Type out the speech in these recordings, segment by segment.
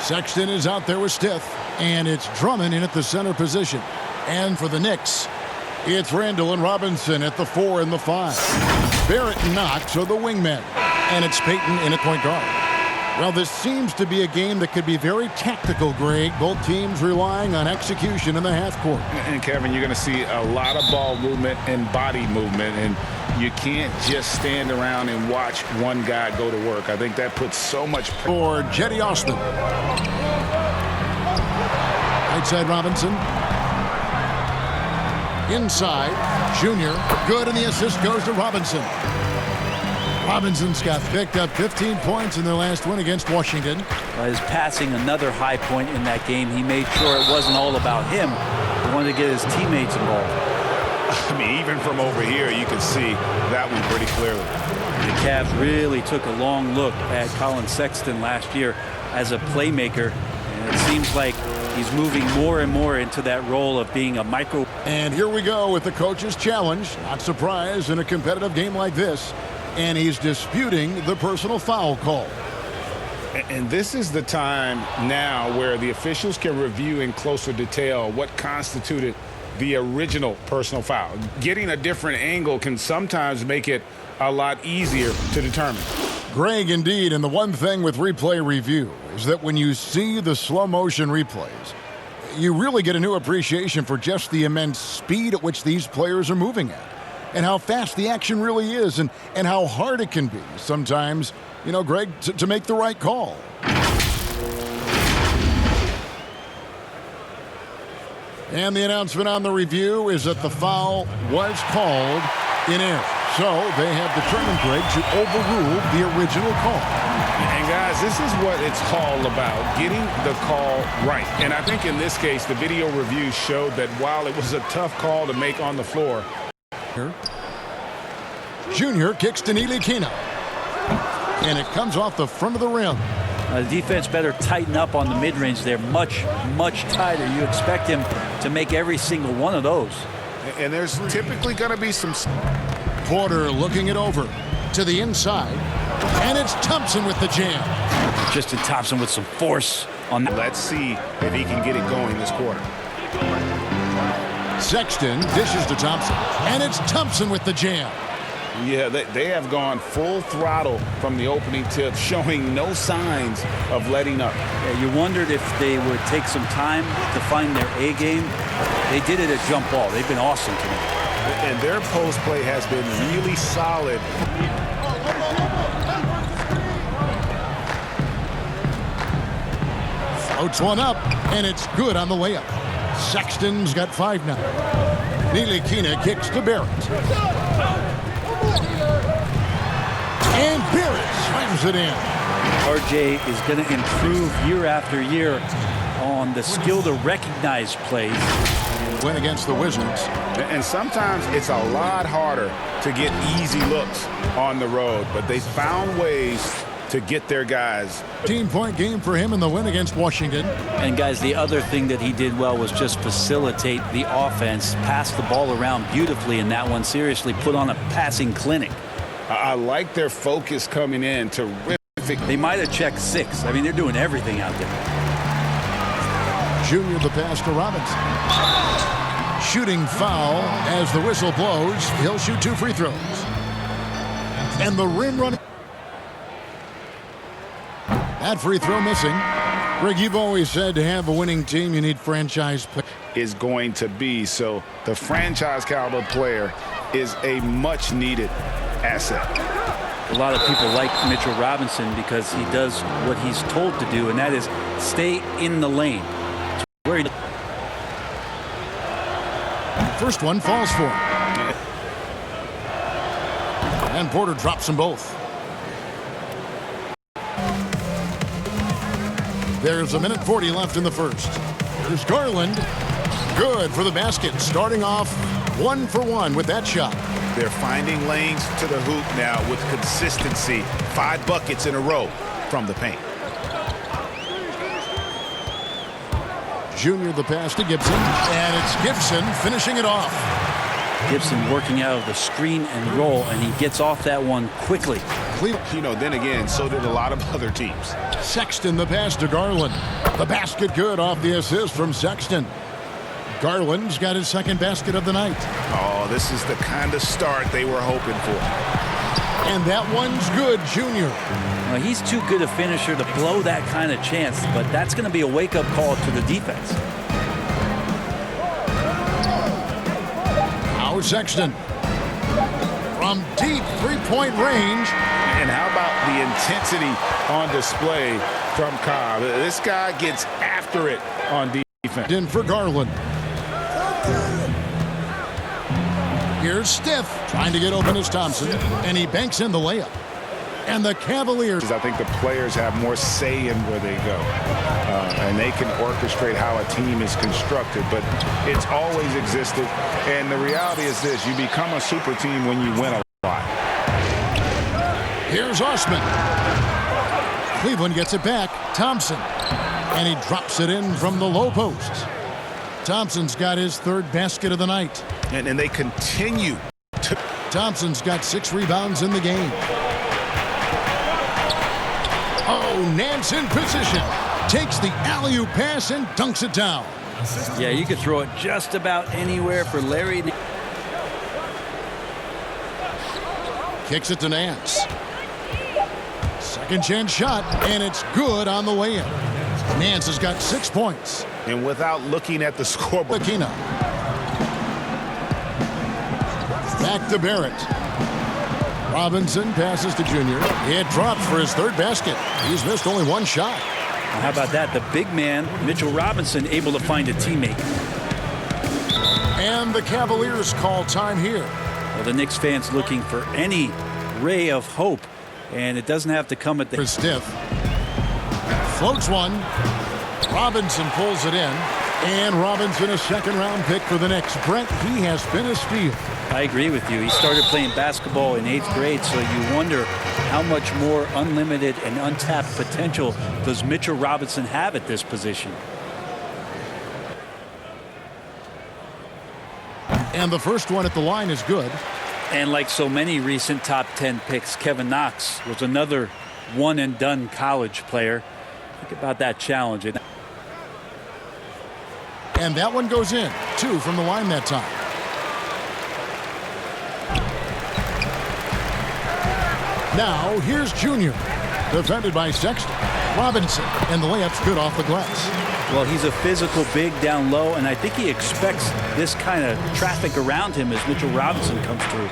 Sexton is out there with Stith, and it's Drummond in at the center position. And for the Knicks, it's Randall and Robinson at the 4 and the 5. Barrett and Knox are the wingmen, and it's Payton in at point guard. Well, this seems to be a game that could be very tactical, Greg. Both teams relying on execution in the half court. And, Kevin, you're going to see a lot of ball movement and body movement, and you can't just stand around and watch one guy go to work. I think that puts so much pressure. For Jetty Osman. Right side Robinson. Inside, Junior. Good, and the assist goes to Robinson. Robinson's got picked up 15 points in their last win against Washington. His passing, another high point in that game. He made sure it wasn't all about him. He wanted to get his teammates involved. I mean, even from over here, you can see that one pretty clearly. The Cavs really took a long look at Colin Sexton last year as a playmaker, and it seems like he's moving more and more into that role of being a micro. And here we go with the coach's challenge. Not surprised in a competitive game like this. And he's disputing the personal foul call. And this is the time now where the officials can review in closer detail what constituted the original personal foul. Getting a different angle can sometimes make it a lot easier to determine. Greg, indeed, and the one thing with replay review is that when you see the slow motion replays, you really get a new appreciation for just the immense speed at which these players are moving at. And how fast the action really is, and how hard it can be sometimes, you know, Greg, to make the right call. And the announcement on the review is that the foul was called in error. So they have determined, Greg, to overrule the original call. And guys, this is what it's all about, getting the call right. And I think in this case, the video review showed that while it was a tough call to make on the floor, Junior kicks to Ntilikina, and it comes off the front of the rim. The defense better tighten up on the mid-range. They're much, much tighter. You expect him to make every single one of those. And there's typically going to be some. Porter looking it over to the inside, and it's Thompson with the jam. Justin Thompson with some force on that. Let's see if he can get it going this quarter. Sexton dishes to Thompson, and it's Thompson with the jam. Yeah, they have gone full throttle from the opening tip, showing no signs of letting up. Yeah, you wondered if they would take some time to find their A game. They did it at jump ball. They've been awesome tonight. And their post play has been really solid. Floats one up, and it's good on the layup. Sexton's got 5 now. Ntilikina kicks to Barrett. And Barrett slams it in. RJ is going to improve year after year on the skill to recognize plays. Win against the Wizards. And sometimes it's a lot harder to get easy looks on the road, but they found ways to get their guys. 15-point game for him in the win against Washington. And guys, the other thing that he did well was just facilitate the offense, pass the ball around beautifully in that one. Seriously, put on a passing clinic. I like their focus coming in. Terrific. They might have checked 6. I mean, they're doing everything out there. Junior the pass to Robinson. Shooting foul as the whistle blows. He'll shoot 2 free throws. And the rim running. That free throw missing. Greg, you've always said to have a winning team, you need franchise play. Is going to be. So the franchise caliber player is a much needed asset. A lot of people like Mitchell Robinson because he does what he's told to do, and that is stay in the lane. Where he... First one falls for him. And Porter drops them both. There's 1:40 left in the first. There's Garland. Good for the basket. Starting off 1 for 1 with that shot. They're finding lanes to the hoop now with consistency. 5 buckets in a row from the paint. Junior the pass to Gibson. And it's Gibson finishing it off. Gibson working out of the screen and roll, and he gets off that one quickly. You know, then again, so did a lot of other teams. Sexton the pass to Garland. The basket good off the assist from Sexton. Garland's got his second basket of the night. Oh, this is the kind of start they were hoping for. And that one's good, Junior. Well, he's too good a finisher to blow that kind of chance, but that's going to be a wake-up call to the defense. Now Sexton. From deep three-point range. And how about the intensity on display from Cobb? This guy gets after it on defense. In for Garland. Here's Stiff trying to get open as Thompson, and he banks in the layup. And the Cavaliers. I think the players have more say in where they go, and they can orchestrate how a team is constructed, but it's always existed. And the reality is this: you become a super team when you win a lot. Here's Osman. Cleveland gets it back. Thompson. And he drops it in from the low post. Thompson's got his third basket of the night. And they continue to. Thompson's got 6 rebounds in the game. Oh, Nance in position. Takes the alley-oop pass and dunks it down. Yeah, you could throw it just about anywhere for Larry. Kicks it to Nance. Second chance shot, and it's good on the way in. Nance has got 6 points. And without looking at the scoreboard. Aquino. Back to Barrett. Robinson passes to Junior. It drops for his third basket. He's missed only 1 shot. How about that? The big man, Mitchell Robinson, able to find a teammate. And the Cavaliers call time here. Well, the Knicks fans looking for any ray of hope, and it doesn't have to come at the. For Stiff. Floats one. Robinson pulls it in. And Robinson, a second-round pick for the Knicks. Brent, he has been a steal. I agree with you. He started playing basketball in 8th grade, so you wonder how much more unlimited and untapped potential does Mitchell Robinson have at this position. And the first one at the line is good. And like so many recent top 10 picks, Kevin Knox was another one-and-done college player. Think about that challenge. And that one goes in. 2 from the line that time. Now, here's Junior. Defended by Sexton. Robinson, and the layup's good off the glass. Well, he's a physical big down low, and I think he expects this kind of traffic around him as Mitchell Robinson comes through.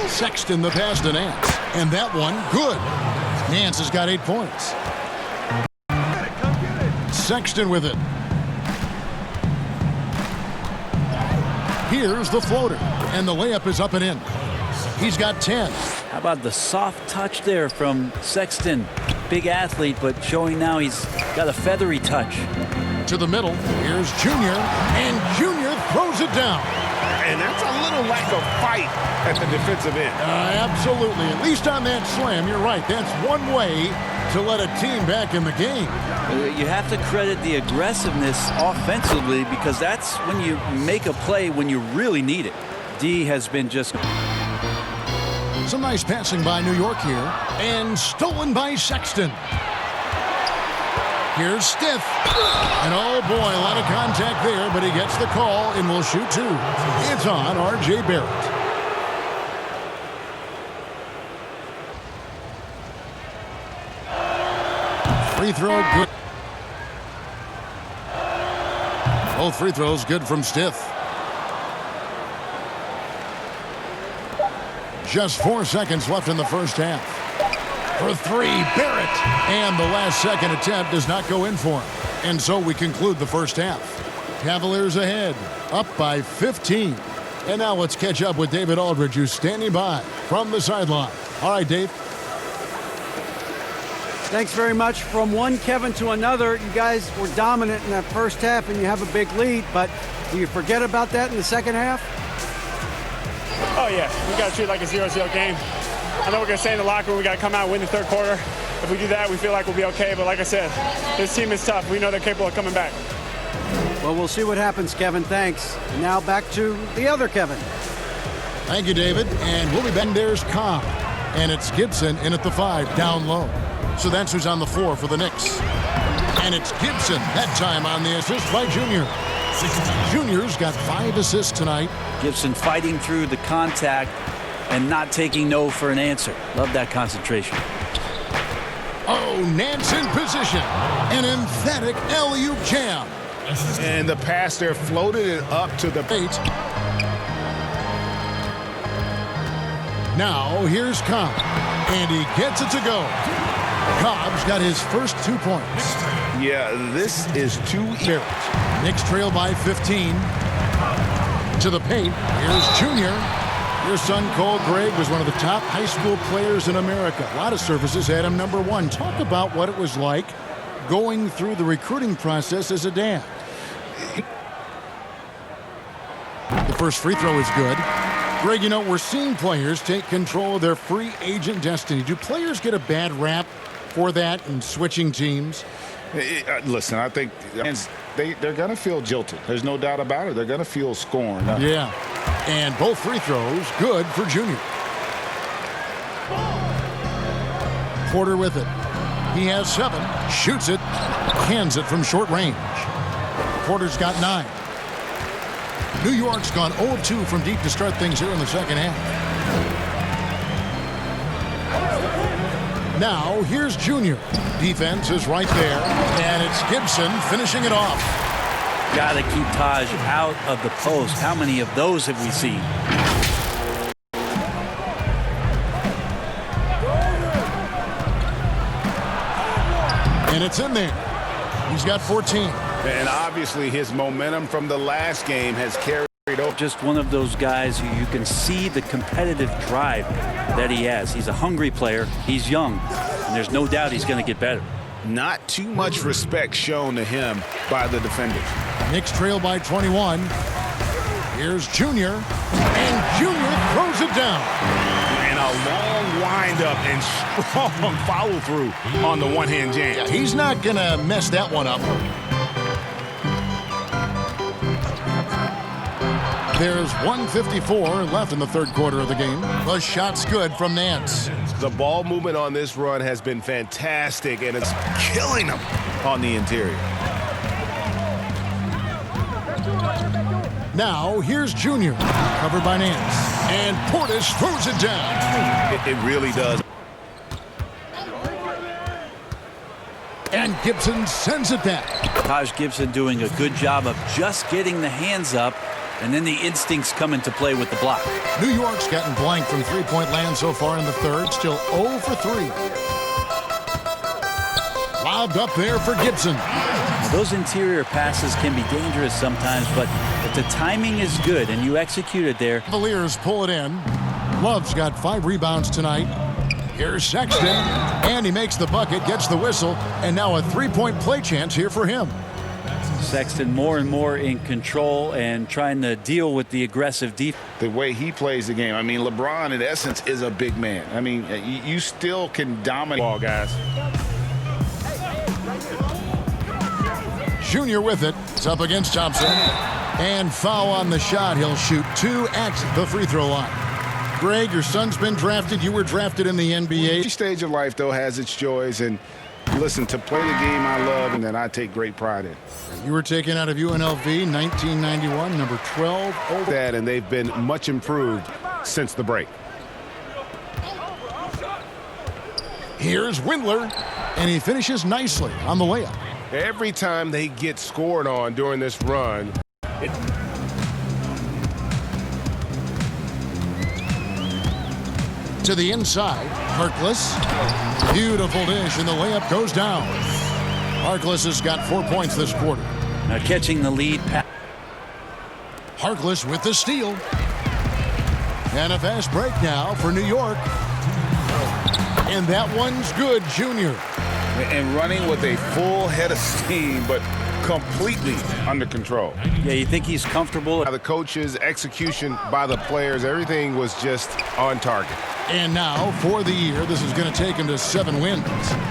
Sexton the pass to Nance. And that one, good. Nance has got 8 points. Sexton with it. Here's the floater. And the layup is up and in. He's got 10. How about the soft touch there from Sexton? Big athlete, but showing now he's got a feathery touch. To the middle. Here's Junior. And Junior throws it down. And that's a little lack of fight at the defensive end. Absolutely. At least on that slam, you're right. That's one way to let a team back in the game. You have to credit the aggressiveness offensively because that's when you make a play when you really need it. D has been just... Some nice passing by New York here. And stolen by Sexton. Here's Stiff. And oh boy, a lot of contact there, but he gets the call and will shoot 2. It's on R.J. Barrett. Free throw good. Both free throws good from Stiff. Just 4 seconds left in the first half. For 3, Barrett. And the last second attempt does not go in for him. And so we conclude the first half. Cavaliers ahead, up by 15. And now let's catch up with David Aldridge, who's standing by from the sideline. All right, Dave. Thanks very much. From one Kevin to another, you guys were dominant in that first half and you have a big lead, but do you forget about that in the second half? Oh yeah, we got to treat it like a 0-0 game. I know we're going to stay in the locker room, we got to come out and win the third quarter. If we do that, we feel like we'll be okay, but like I said, this team is tough. We know they're capable of coming back. Well, we'll see what happens, Kevin. Thanks. And now back to the other Kevin. Thank you, David. And we'll be back. There's Cobb. And it's Gibson in at the 5, down low. So that's who's on the floor for the Knicks. And it's Gibson, that time on the assist by Junior. Junior's got 5 assists tonight. Gibson fighting through the contact and not taking no for an answer. Love that concentration. Oh, Nance in position. An emphatic alley-oop jam. And the pass there floated it up to the 8. Now here's Cobb. And he gets it to go. Cobb's got his first 2 points. Yeah, this is too easy. Knicks trail by 15. To the paint. Here's Junior. Your son, Cole Gregg, was one of the top high school players in America. A lot of services had him number 1. Talk about what it was like going through the recruiting process as a dad. The first free throw is good. Greg, you know, we're seeing players take control of their free agent destiny. Do players get a bad rap for that and switching teams? Listen, I think they're going to feel jilted. There's no doubt about it. They're going to feel scorned. Yeah. And both free throws good for Junior. Porter with it. He has 7. Shoots it. Hands it from short range. Porter's got 9. New York's gone 0 of 2 from deep to start things here in the second half. Now, here's Junior. Defense is right there. And it's Gibson finishing it off. Got to keep Taj out of the post. How many of those have we seen? And it's in there. He's got 14. And obviously his momentum from the last game has carried over. Just one of those guys who you can see the competitive drive that he has. He's a hungry player. He's young. And there's no doubt he's going to get better. Not too much respect shown to him by the defenders. Knicks trail by 21. Here's Junior. And Junior throws it down. And a long windup and strong follow through on the one-hand jam. Yeah, he's not going to mess that one up. There's 1:54 left in the third quarter of the game. The shot's good from Nance. The ball movement on this run has been fantastic, and it's killing them on the interior. Now, here's Junior. Covered by Nance. And Portis throws it down. It really does. And Gibson sends it back. Taj Gibson doing a good job of just getting the hands up, and then the instincts come into play with the block. New York's gotten blank from three-point land so far in the third. Still 0 for 3. Lobbed up there for Gibson. Now, those interior passes can be dangerous sometimes, but if the timing is good and you execute it there. Cavaliers pull it in. Love's got 5 rebounds tonight. Here's Sexton, and he makes the bucket, gets the whistle, and now a 3-point play chance here for him. Sexton more and more in control and trying to deal with the aggressive defense. The way he plays the game, I mean, LeBron in essence is a big man. I mean, you still can dominate ball, guys. Junior with it. It's up against Thompson. And foul on the shot. He'll shoot 2 at the free throw line. Greg, your son's been drafted. You were drafted in the NBA. Each stage of life, though, has its joys. And listen, to play the game I love and that I take great pride in. You were taken out of UNLV 1991, number 12. That, and they've been much improved since the break. Here's Windler, and he finishes nicely on the layup. Every time they get scored on during this run, to the inside, Harkless. Beautiful dish, and the layup goes down. Harkless has got 4 points this quarter. Now catching the lead. Harkless with the steal. And a fast break now for New York. And that one's good, Junior. And running with a full head of steam, but completely under control. Yeah, you think he's comfortable. by the coaches, execution by the players, everything was just on target. And now, for the year, this is going to take him to 7 wins.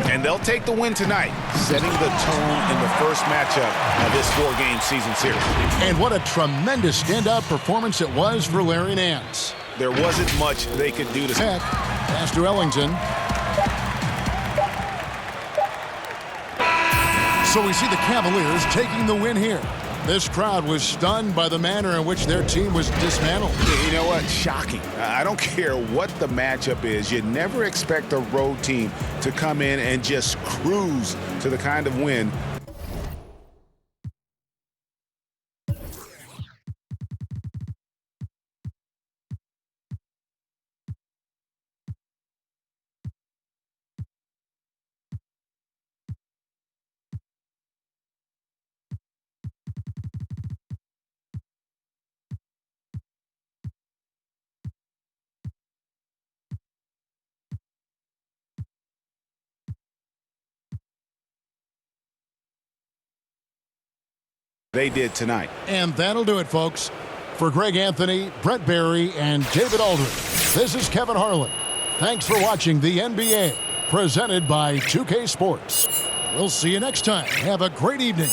And they'll take the win tonight, setting the tone in the first matchup of this 4-game season series. And what a tremendous standout performance it was for Larry Nance. there wasn't much they could do to... Pass to Ellington. So we see the Cavaliers taking the win here. This crowd was stunned by the manner in which their team was dismantled. You know what? Shocking. I don't care what the matchup is. You never expect a road team to come in and just cruise to the kind of win. They did tonight. And that'll do it, folks. For Greg Anthony, Brett Barry, and David Aldridge, this is Kevin Harlan. Thanks for watching the NBA, presented by 2K Sports. We'll see you next time. Have a great evening.